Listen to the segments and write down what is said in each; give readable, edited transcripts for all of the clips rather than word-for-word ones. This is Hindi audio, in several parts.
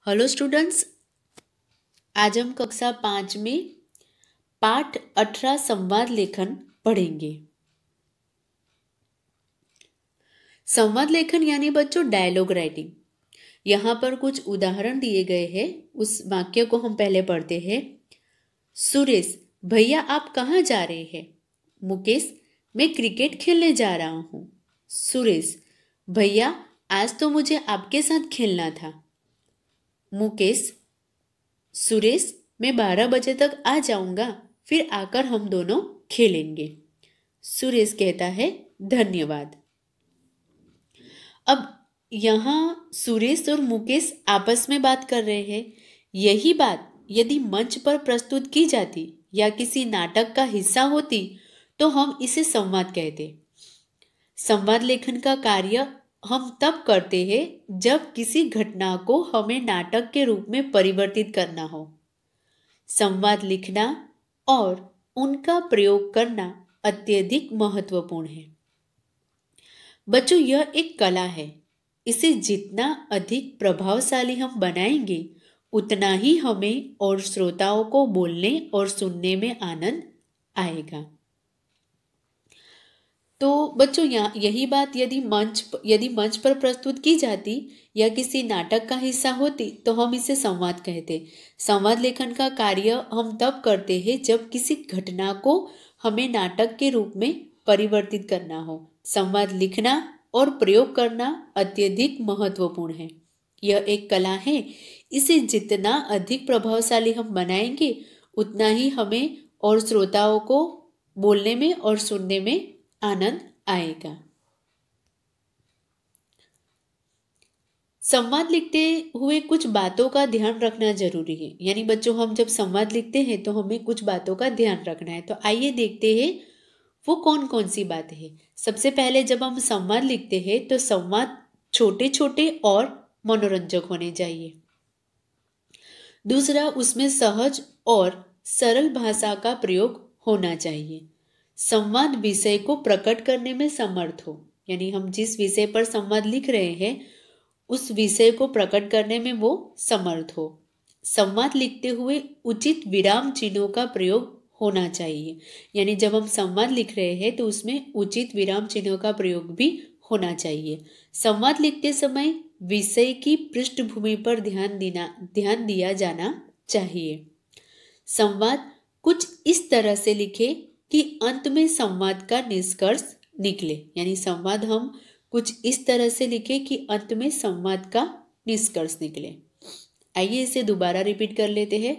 हेलो स्टूडेंट्स, आज हम कक्षा 5 में पाठ 18 संवाद लेखन पढ़ेंगे। संवाद लेखन यानी बच्चों डायलॉग राइटिंग। यहाँ पर कुछ उदाहरण दिए गए हैं, उस वाक्य को हम पहले पढ़ते हैं। सुरेश, भैया आप कहाँ जा रहे हैं? मुकेश, मैं क्रिकेट खेलने जा रहा हूँ। सुरेश, भैया आज तो मुझे आपके साथ खेलना था। मुकेश, सुरेश, मैं 12 बजे तक आ जाऊंगा, फिर आकर हम दोनों खेलेंगे। सुरेश कहता है धन्यवाद। अब यहाँ सुरेश और मुकेश आपस में बात कर रहे हैं। यही बात यदि मंच पर प्रस्तुत की जाती या किसी नाटक का हिस्सा होती तो हम इसे संवाद कहते। संवाद लेखन का कार्य हम तब करते हैं जब किसी घटना को हमें नाटक के रूप में परिवर्तित करना हो। संवाद लिखना और उनका प्रयोग करना अत्यधिक महत्वपूर्ण है। बच्चों, यह एक कला है। इसे जितना अधिक प्रभावशाली हम बनाएंगे उतना ही हमें और श्रोताओं को बोलने और सुनने में आनंद आएगा। तो बच्चों, यही बात यदि मंच पर प्रस्तुत की जाती या किसी नाटक का हिस्सा होती तो हम इसे संवाद कहते। संवाद लेखन का कार्य हम तब करते हैं जब किसी घटना को हमें नाटक के रूप में परिवर्तित करना हो। संवाद लिखना और प्रयोग करना अत्यधिक महत्वपूर्ण है। यह एक कला है। इसे जितना अधिक प्रभावशाली हम बनाएंगे उतना ही हमें और श्रोताओं को बोलने में और सुनने में आनंद आएगा। संवाद लिखते हुए कुछ बातों का ध्यान रखना जरूरी है। यानी बच्चों, हम जब संवाद लिखते हैं तो हमें कुछ बातों का ध्यान रखना है। तो आइए देखते हैं वो कौन कौन सी बातें हैं। सबसे पहले जब हम संवाद लिखते हैं तो संवाद छोटे छोटे और मनोरंजक होने चाहिए। दूसरा, उसमें सहज और सरल भाषा का प्रयोग होना चाहिए। संवाद विषय को प्रकट करने में समर्थ हो। यानी हम जिस विषय पर संवाद लिख रहे हैं उस विषय को प्रकट करने में वो समर्थ हो। संवाद लिखते हुए उचित विराम चिन्हों का प्रयोग होना चाहिए। यानी जब हम संवाद लिख रहे हैं तो उसमें उचित विराम चिन्हों का प्रयोग भी होना चाहिए। संवाद लिखते समय विषय की पृष्ठभूमि पर ध्यान दिया जाना चाहिए। संवाद कुछ इस तरह से लिखे कि अंत में संवाद का निष्कर्ष निकले। यानी संवाद हम कुछ इस तरह से लिखे कि अंत में संवाद का निष्कर्ष निकले। आइए इसे दोबारा रिपीट कर लेते हैं।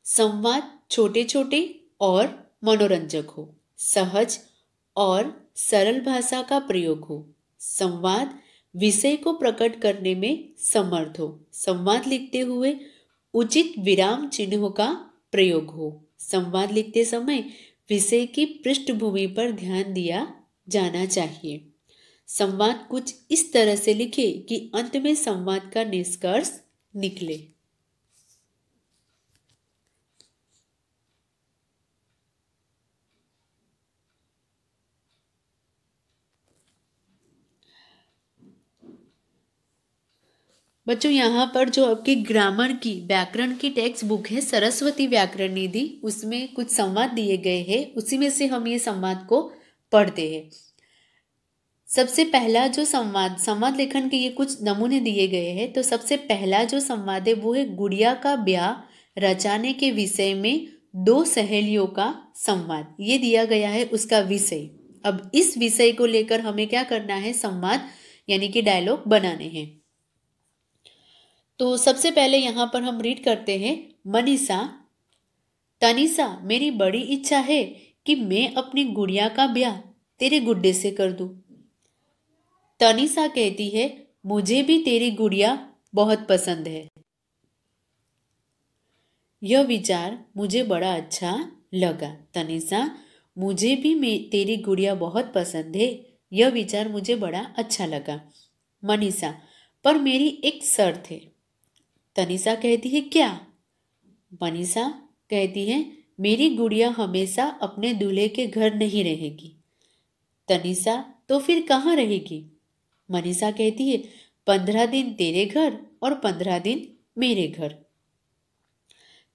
संवाद छोटे छोटे और मनोरंजक हो। सहज और सरल भाषा का प्रयोग हो। संवाद विषय को प्रकट करने में समर्थ हो। संवाद लिखते हुए उचित विराम चिन्हों का प्रयोग हो। संवाद लिखते समय विषय की पृष्ठभूमि पर ध्यान दिया जाना चाहिए। संवाद कुछ इस तरह से लिखे कि अंत में संवाद का निष्कर्ष निकले। बच्चों, यहाँ पर जो आपकी ग्रामर की व्याकरण की टेक्स्ट बुक है सरस्वती व्याकरण निधि, उसमें कुछ संवाद दिए गए हैं। उसी में से हम ये संवाद को पढ़ते हैं। सबसे पहला जो संवाद लेखन के ये कुछ नमूने दिए गए हैं। तो सबसे पहला जो संवाद है वो है गुड़िया का ब्याह रचाने के विषय में दो सहेलियों का संवाद। ये दिया गया है उसका विषय। अब इस विषय को लेकर हमें क्या करना है, संवाद यानी कि डायलॉग बनाने हैं। तो सबसे पहले यहाँ पर हम रीड करते हैं। मनीषा, तनीषा, मेरी बड़ी इच्छा है कि मैं अपनी गुड़िया का ब्याह तेरे गुड्डे से कर दूं। तनीषा कहती है, मुझे भी तेरी गुड़िया बहुत पसंद है। यह विचार मुझे बड़ा अच्छा लगा। तनीषा, मुझे भी तेरी गुड़िया बहुत पसंद है। यह विचार मुझे बड़ा अच्छा लगा। मनीषा, पर मेरी एक शर्त है। तनीषा कहती है, क्या? मनीषा कहती है, मेरी गुड़िया हमेशा अपने दूल्हे के घर नहीं रहेगी। तनीषा, तो फिर कहाँ रहेगी? मनीषा कहती है, 15 दिन तेरे घर और 15 दिन मेरे घर।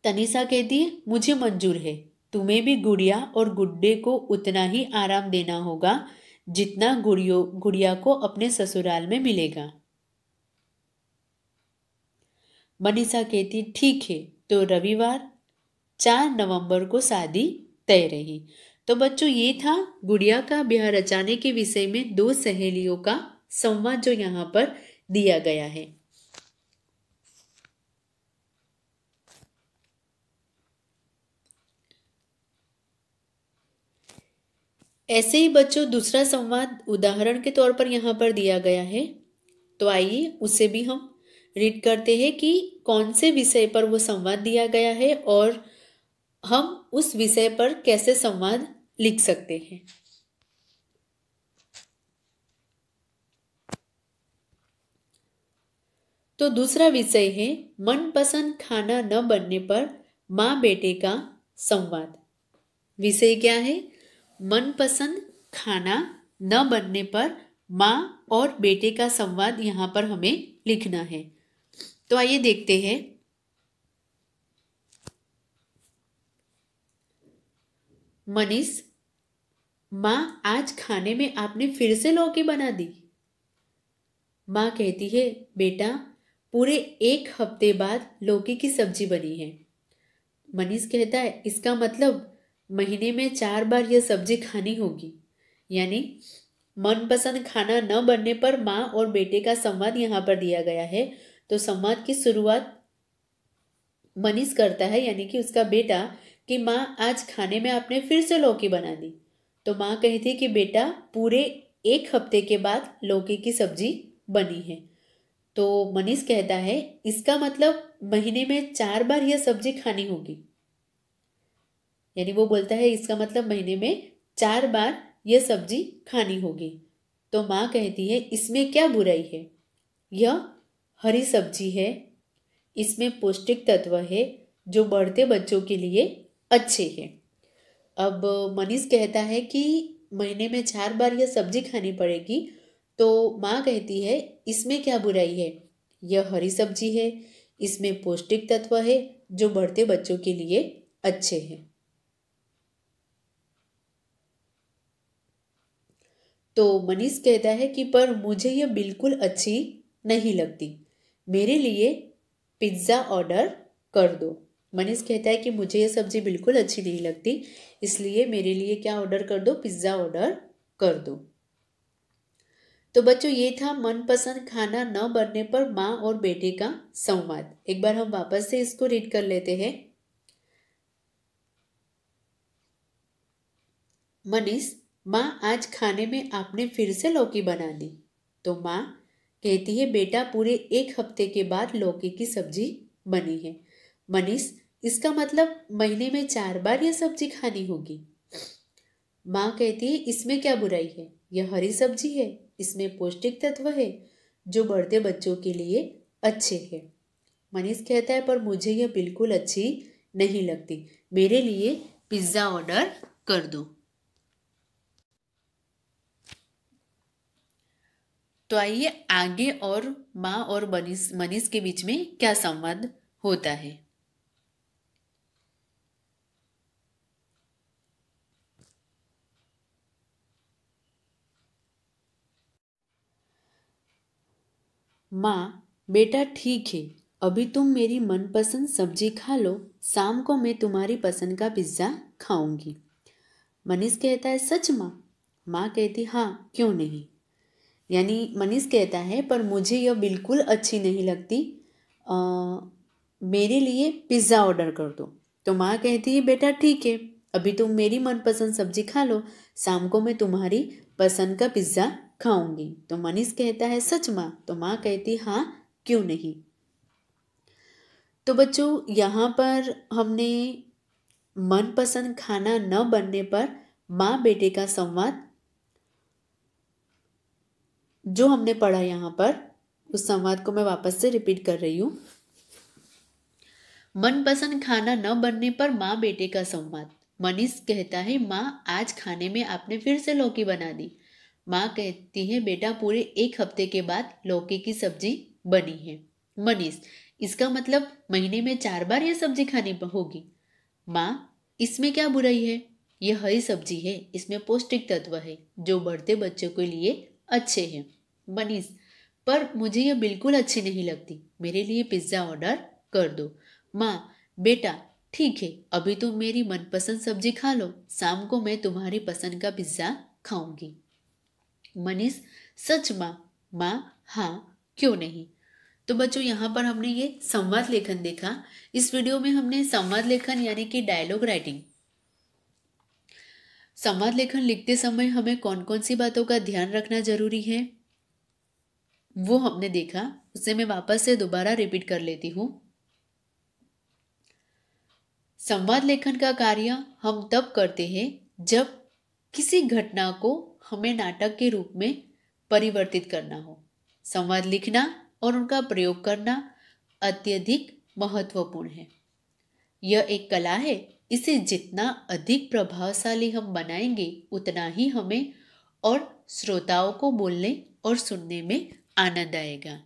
तनिषा कहती है मुझे मंजूर है, तुम्हें भी गुड़िया और गुड्डे को उतना ही आराम देना होगा जितना गुड़िया को अपने ससुराल में मिलेगा। मनीषा कहती ठीक है। तो रविवार 4 नवंबर को शादी तय रही। तो बच्चों ये था गुड़िया का ब्याह रचाने के विषय में दो सहेलियों का संवाद जो यहाँ पर दिया गया है। ऐसे ही बच्चों दूसरा संवाद उदाहरण के तौर पर यहाँ पर दिया गया है। तो आइए उसे भी हम रीड करते हैं कि कौन से विषय पर वो संवाद दिया गया है और हम उस विषय पर कैसे संवाद लिख सकते हैं। तो दूसरा विषय है मनपसंद खाना न बनने पर माँ बेटे का संवाद। विषय क्या है? मनपसंद खाना न बनने पर माँ और बेटे का संवाद यहाँ पर हमें लिखना है। तो आइए देखते हैं। मनीष, माँ आज खाने में आपने फिर से लौकी बना दी। माँ कहती है बेटा पूरे 1 हफ्ते बाद लौकी की सब्जी बनी है। मनीष कहता है इसका मतलब महीने में 4 बार यह सब्जी खानी होगी। यानी मनपसंद खाना न बनने पर माँ और बेटे का संवाद यहाँ पर दिया गया है। तो संवाद की शुरुआत मनीष करता है, यानी कि उसका बेटा, कि माँ आज खाने में आपने फिर से लौकी बना दी। तो माँ कहती कि बेटा पूरे 1 हफ्ते के बाद लौकी की सब्जी बनी है। तो मनीष कहता है इसका मतलब महीने में 4 बार यह सब्जी खानी होगी। यानी वो बोलता है इसका मतलब महीने में 4 बार यह सब्जी खानी होगी। तो माँ कहती है इसमें क्या बुराई है, यह हरी सब्जी है, इसमें पौष्टिक तत्व है जो बढ़ते बच्चों के लिए अच्छे हैं। अब मनीष कहता है कि महीने में 4 बार यह सब्जी खानी पड़ेगी। तो माँ कहती है इसमें क्या बुराई है, यह हरी सब्जी है, इसमें पौष्टिक तत्व है जो बढ़ते बच्चों के लिए अच्छे हैं। तो मनीष कहता है कि पर मुझे यह बिल्कुल अच्छी नहीं लगती, मेरे लिए पिज्ज़ा ऑर्डर कर दो। मनीष कहता है कि मुझे यह सब्जी बिल्कुल अच्छी नहीं लगती, इसलिए मेरे लिए क्या ऑर्डर कर दो, पिज्ज़ा ऑर्डर कर दो। तो बच्चों ये था मनपसंद खाना न बनने पर माँ और बेटे का संवाद। एक बार हम वापस से इसको रीड कर लेते हैं। मनीष, माँ आज खाने में आपने फिर से लौकी बना दी। तो माँ कहती है बेटा पूरे 1 हफ्ते के बाद लौकी की सब्जी बनी है। मनीष, इसका मतलब महीने में 4 बार यह सब्जी खानी होगी। माँ कहती है इसमें क्या बुराई है, यह हरी सब्जी है, इसमें पौष्टिक तत्व है जो बढ़ते बच्चों के लिए अच्छे हैं। मनीष कहता है पर मुझे यह बिल्कुल अच्छी नहीं लगती, मेरे लिए पिज्ज़ा ऑर्डर कर दो। तो आइए आगे और माँ और मनीष के बीच में क्या संवाद होता है। माँ, बेटा ठीक है, अभी तुम मेरी मनपसंद सब्जी खा लो, शाम को मैं तुम्हारी पसंद का पिज्ज़ा खाऊंगी। मनीष कहता है सच माँ? माँ कहती हाँ, क्यों नहीं। यानी मनीष कहता है पर मुझे यह बिल्कुल अच्छी नहीं लगती, मेरे लिए पिज़्ज़ा ऑर्डर कर दो। तो माँ कहती है बेटा ठीक है, अभी तुम मेरी मनपसंद सब्जी खा लो, शाम को मैं तुम्हारी पसंद का पिज़्ज़ा खाऊंगी। तो मनीष कहता है सच माँ? तो माँ कहती हाँ, क्यों नहीं। तो बच्चों यहाँ पर हमने मनपसंद खाना न बनने पर माँ बेटे का संवाद जो हमने पढ़ा यहाँ पर, उस संवाद को मैं वापस से रिपीट कर रही हूँ। मनपसंद खाना न बनने पर माँ बेटे का संवाद। मनीष कहता है माँ आज खाने में आपने फिर से लौकी बना दी। माँ कहती है बेटा पूरे 1 हफ्ते के बाद लौकी की सब्जी बनी है। मनीष, इसका मतलब महीने में 4 बार यह सब्जी खानी होगी। माँ, इसमें क्या बुराई है? यह हरी सब्जी है, इसमें पौष्टिक तत्व है जो बढ़ते बच्चों के लिए अच्छे हैं। मनीष, पर मुझे यह बिल्कुल अच्छी नहीं लगती, मेरे लिए पिज्ज़ा ऑर्डर कर दो। माँ, बेटा ठीक है, अभी तुम मेरी मनपसंद सब्जी खा लो, शाम को मैं तुम्हारी पसंद का पिज्ज़ा खाऊंगी। मनीष, सच माँ? माँ, हाँ, क्यों नहीं। तो बच्चों यहाँ पर हमने ये संवाद लेखन देखा। इस वीडियो में हमने संवाद लेखन यानी कि डायलॉग राइटिंग, संवाद लेखन लिखते समय हमें कौन कौन सी बातों का ध्यान रखना जरूरी है वो हमने देखा। उसे मैं वापस से दोबारा रिपीट कर लेती हूँ। संवाद लेखन का कार्य हम तब करते हैं जब किसी घटना को हमें नाटक के रूप में परिवर्तित करना हो। संवाद लिखना और उनका प्रयोग करना अत्यधिक महत्वपूर्ण है। यह एक कला है, इसे जितना अधिक प्रभावशाली हम बनाएंगे उतना ही हमें और श्रोताओं को बोलने और सुनने में आनंद आएगा।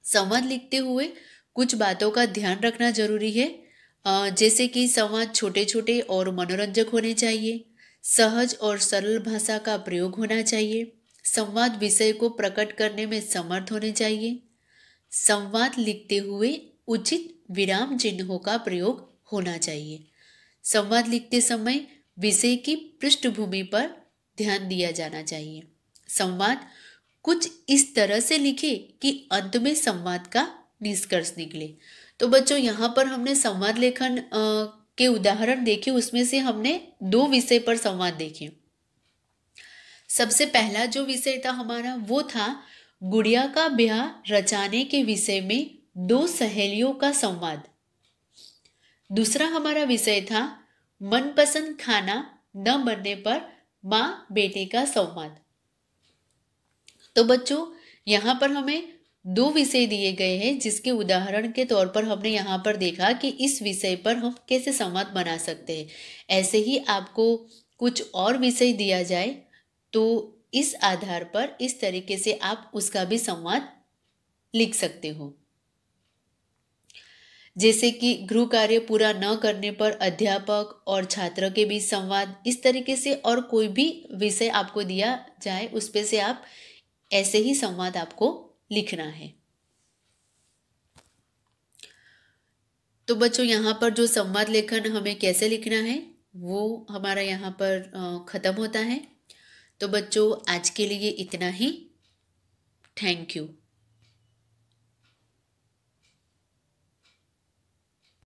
संवाद लिखते हुए कुछ बातों का ध्यान रखना जरूरी है, जैसे कि संवाद छोटे छोटे और मनोरंजक होने चाहिए, सहज और सरल भाषा का प्रयोग होना चाहिए, संवाद विषय को प्रकट करने में समर्थ होने चाहिए, संवाद लिखते हुए उचित विराम चिन्हों का प्रयोग होना चाहिए। संवाद लिखते समय विषय की पृष्ठभूमि पर ध्यान दिया जाना चाहिए। संवाद कुछ इस तरह से लिखे कि अंत में संवाद का निष्कर्ष निकले। तो बच्चों यहाँ पर हमने संवाद लेखन के उदाहरण देखे, उसमें से हमने 2 विषय पर संवाद देखे। सबसे पहला जो विषय था हमारा वो था गुड़िया का ब्याह रचाने के विषय में 2 सहेलियों का संवाद। दूसरा हमारा विषय था मनपसंद खाना न बनने पर माँ बेटे का संवाद। तो बच्चों यहाँ पर हमें 2 विषय दिए गए हैं, जिसके उदाहरण के तौर पर हमने यहाँ पर देखा कि इस विषय पर हम कैसे संवाद बना सकते हैं। ऐसे ही आपको कुछ और विषय दिया जाए तो इस आधार पर इस तरीके से आप उसका भी संवाद लिख सकते हो। जैसे कि गृह कार्य पूरा न करने पर अध्यापक और छात्र के बीच संवाद, इस तरीके से और कोई भी विषय आपको दिया जाए उस पे से आप ऐसे ही संवाद आपको लिखना है। तो बच्चों यहाँ पर जो संवाद लेखन हमें कैसे लिखना है वो हमारा यहाँ पर ख़त्म होता है। तो बच्चों आज के लिए इतना ही। Thank you.